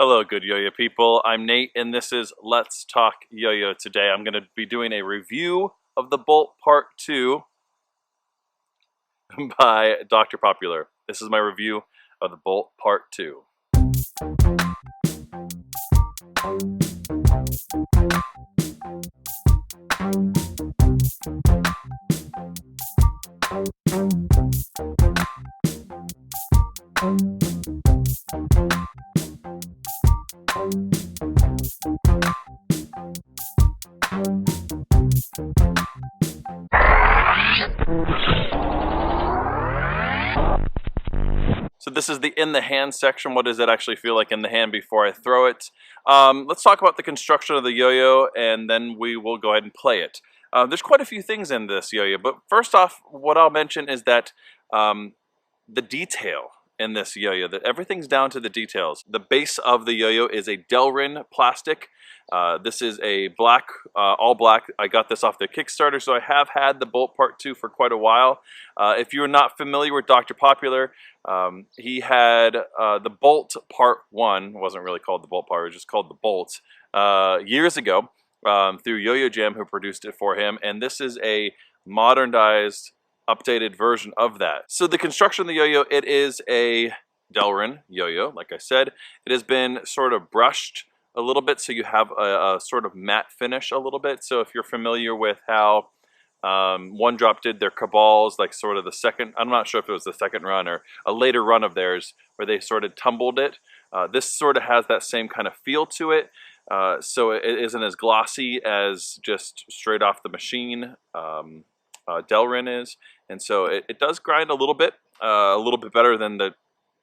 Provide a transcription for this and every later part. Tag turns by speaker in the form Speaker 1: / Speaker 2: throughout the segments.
Speaker 1: Hello, good yo-yo people. I'm Nate, and this is Let's Talk Yo-Yo. Today I'm going to be doing a review of the Bolt Part 2 by Dr. Popular. This is my review of the Bolt Part 2. So this is the in the hand section. What does it actually feel like in the hand before I throw it? Let's talk about the construction of the yo-yo, and then we will go ahead and play it. There's quite a few things in this yo-yo, but first off, what I'll mention is that the detail in this yo-yo, that everything's down to the details. The base of the yo-yo is a Delrin plastic. This is a black, all black. I got this off the Kickstarter, so I have had the Bolt Part 2 for quite a while. If you're not familiar with Dr. Popular, he had the Bolt Part 1, wasn't really called the Bolt Part, it was just called the Bolt, years ago through Yo-Yo Jam, who produced it for him, and this is a modernized, updated version of that. So the construction of the yo-yo, it is a Delrin yo-yo, like I said. It has been sort of brushed a little bit, so you have a sort of matte finish a little bit. So if you're familiar with how One Drop did their Cabals, like sort of the second, I'm not sure if it was the second run or a later run of theirs, where they sort of tumbled it. This sort of has that same kind of feel to it. So it isn't as glossy as just straight off the machine Delrin is, and so it does grind a little bit better than the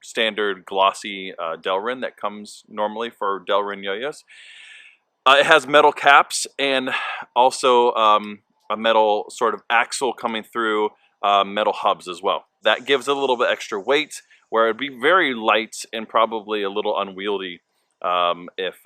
Speaker 1: standard glossy Delrin that comes normally for Delrin yo-yos. It has metal caps and also a metal sort of axle coming through metal hubs as well. That gives it a little bit extra weight, where it'd be very light and probably a little unwieldy if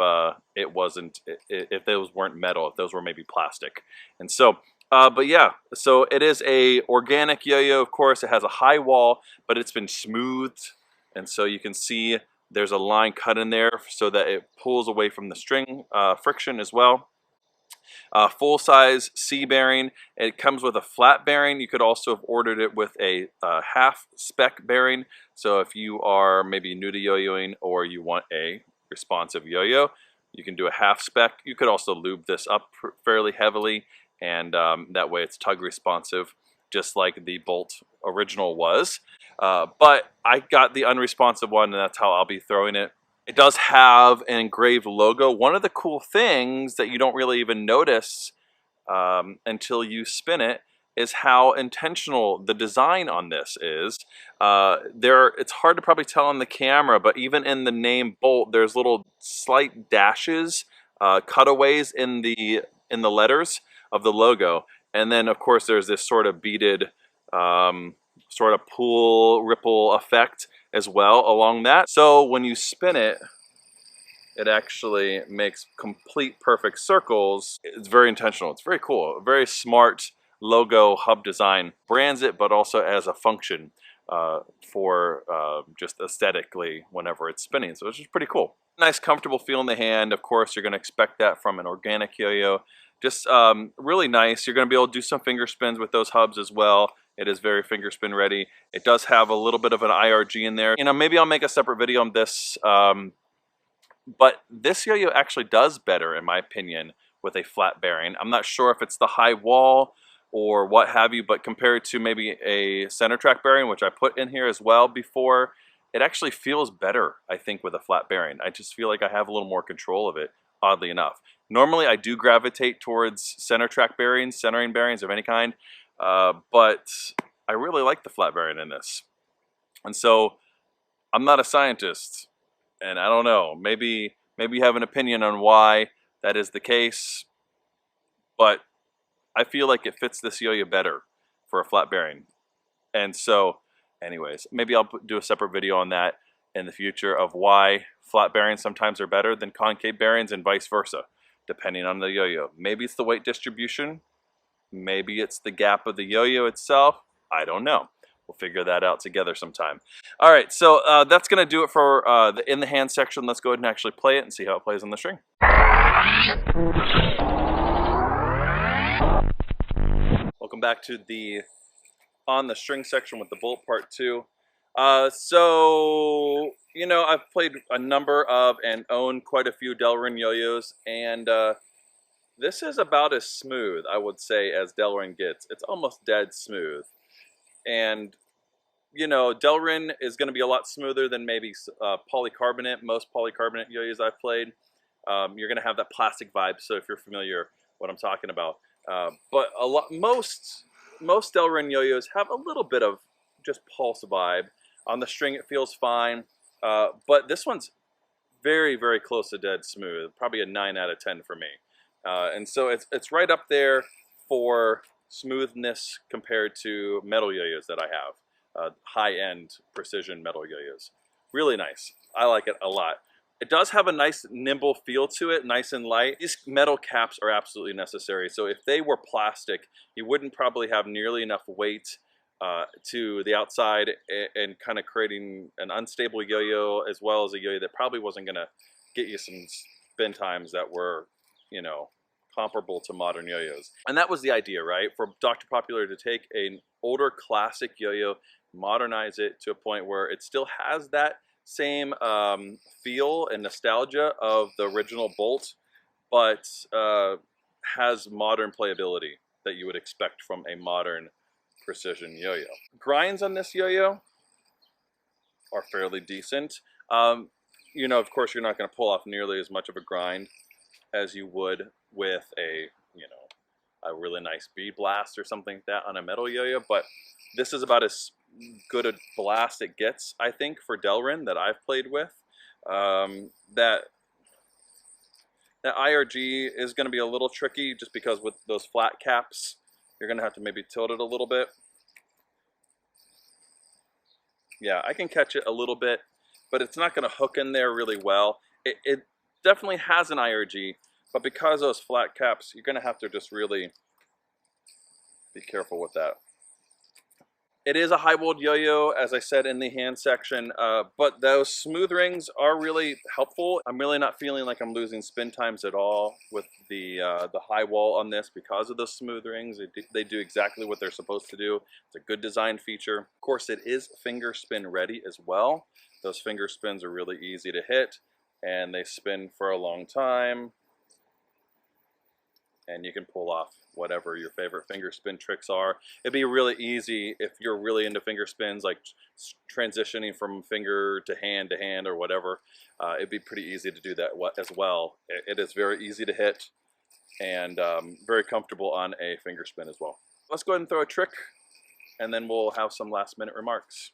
Speaker 1: those weren't metal, if those were maybe plastic. And so but yeah, so it is a organic yo-yo. Of course, it has a high wall, but it's been smoothed, and so you can see there's a line cut in there so that it pulls away from the string friction as well. Full size C bearing. It comes with a flat bearing. You could also have ordered it with a half spec bearing. So if you are maybe new to yo-yoing or you want a responsive yo-yo, you can do a half spec. You could also lube this up fairly heavily, and that way it's tug responsive, just like the Bolt original was. But I got the unresponsive one, and that's how I'll be throwing it. It does have an engraved logo. One of the cool things that you don't really even notice until you spin it is how intentional the design on this is. It's hard to probably tell on the camera, but even in the name Bolt, there's little slight dashes, cutaways in the letters of the logo, and then of course there's this sort of beaded sort of pool ripple effect as well along that. So when you spin it, it actually makes complete perfect circles. It's very intentional. It's very cool. A very smart logo hub design. Brands it, but also as a function for just aesthetically whenever it's spinning. So it's just pretty cool. Nice comfortable feel in the hand. Of course, you're going to expect that from an organic yo-yo. Just really nice. You're going to be able to do some finger spins with those hubs as well. It is very finger spin ready. It does have a little bit of an IRG in there. You know, maybe I'll make a separate video on this. But this yo-yo actually does better, in my opinion, with a flat bearing. I'm not sure if it's the high wall or what have you, but compared to maybe a center track bearing, which I put in here as well before, it actually feels better, I think, with a flat bearing. I just feel like I have a little more control of it, oddly enough. Normally, I do gravitate towards center track bearings, centering bearings of any kind, but I really like the flat bearing in this. And so, I'm not a scientist, and I don't know, maybe you have an opinion on why that is the case, but I feel like it fits this yo-yo better for a flat bearing. And so, anyways, maybe I'll do a separate video on that in the future of why flat bearings sometimes are better than concave bearings and vice versa, depending on the yo-yo. Maybe it's the weight distribution, maybe it's the gap of the yo-yo itself, I don't know. we'll figure that out together sometime. All right, so that's gonna do it for the in the hand section. Let's go ahead and actually play it and see how it plays on the string. Welcome back to the on the string section with the Bolt Part 2. So, you know, I've played a number of and own quite a few Delrin yo-yos, and this is about as smooth, I would say, as Delrin gets. It's almost dead smooth. And, you know, Delrin is going to be a lot smoother than maybe polycarbonate. Most polycarbonate yo-yos I've played. You're going to have that plastic vibe, so if you're familiar what I'm talking about. But most Delrin yo-yos have a little bit of just pulse vibe. On the string it feels fine, but this one's very, very close to dead smooth, probably a 9 out of 10 for me. And so it's right up there for smoothness compared to metal yo-yos that I have, high-end precision metal yo-yos. Really nice. I like it a lot. It does have a nice nimble feel to it, nice and light. These metal caps are absolutely necessary. So if they were plastic, you wouldn't probably have nearly enough weight to the outside and kind of creating an unstable yo-yo, as well as a yo-yo that probably wasn't going to get you some spin times that were, you know, comparable to modern yo-yos. And that was the idea, right? For Dr. Popular to take an older classic yo-yo, modernize it to a point where it still has that same feel and nostalgia of the original Bolt, but has modern playability that you would expect from a modern precision yo-yo. Grinds on this yo-yo are fairly decent. You know, of course, you're not going to pull off nearly as much of a grind as you would with a, you know, a really nice bead blast or something like that on a metal yo-yo, but this is about as good a blast it gets, I think, for Delrin that I've played with. That IRG is going to be a little tricky just because with those flat caps, you're going to have to maybe tilt it a little bit. Yeah, I can catch it a little bit, but it's not going to hook in there really well. It definitely has an IRG, but because of those flat caps, you're going to have to just really be careful with that. It is a high-walled yo-yo, as I said in the hand section, but those smooth rings are really helpful. I'm really not feeling like I'm losing spin times at all with the high wall on this because of those smooth rings. They do exactly what they're supposed to do. It's a good design feature. Of course, it is finger spin ready as well. Those finger spins are really easy to hit, and they spin for a long time. And you can pull off whatever your favorite finger spin tricks are. It'd be really easy if you're really into finger spins, like transitioning from finger to hand or whatever. It'd be pretty easy to do that as well. It is very easy to hit and very comfortable on a finger spin as well. Let's go ahead and throw a trick, and then we'll have some last minute remarks.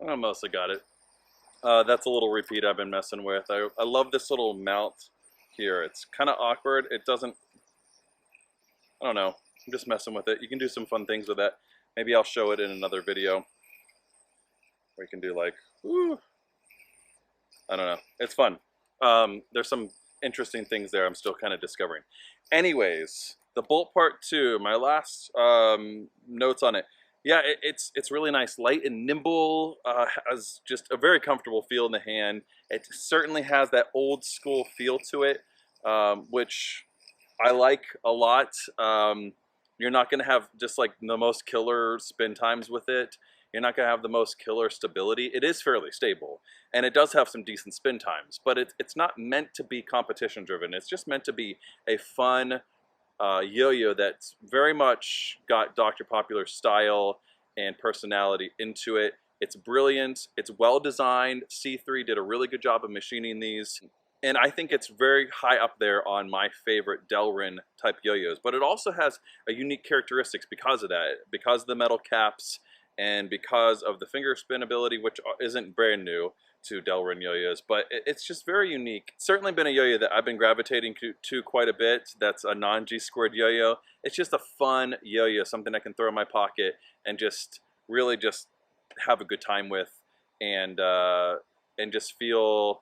Speaker 1: I mostly got it. That's a little repeat I've been messing with. I love this little mount here. It's kind of awkward. It doesn't, I don't know. I'm just messing with it. You can do some fun things with that. Maybe I'll show it in another video. We can do like, woo. I don't know. It's fun. There's some interesting things there I'm still kind of discovering. Anyways, the Bolt Part 2, my last notes on it. Yeah, it's really nice, light and nimble, has just a very comfortable feel in the hand. It certainly has that old school feel to it, which I like a lot. You're not going to have just like the most killer spin times with it. You're not going to have the most killer stability. It is fairly stable, and it does have some decent spin times, but it's not meant to be competition driven. It's just meant to be a fun yo-yo that's very much got Dr. Popular style and personality into it. It's brilliant. It's well designed. C3 did a really good job of machining these, and I think it's very high up there on my favorite Delrin type yo-yos. But it also has a unique characteristics because of that, because of the metal caps and because of the finger spin ability, which isn't brand new to Delrin yo-yos, but it's just very unique. It's certainly been a yo-yo that I've been gravitating to quite a bit. That's a non-G squared yo-yo. It's just a fun yo-yo, something I can throw in my pocket and just really just have a good time with, and just feel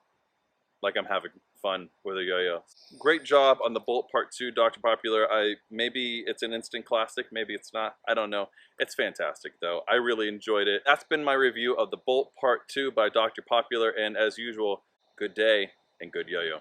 Speaker 1: like I'm having fun with a yo-yo. Great job on the Bolt Part 2, Dr. Popular. Maybe it's an instant classic, maybe it's not, I don't know. It's fantastic though. I really enjoyed it. That's been my review of the Bolt Part 2 by Dr. Popular, and as usual, good day and good yo-yo.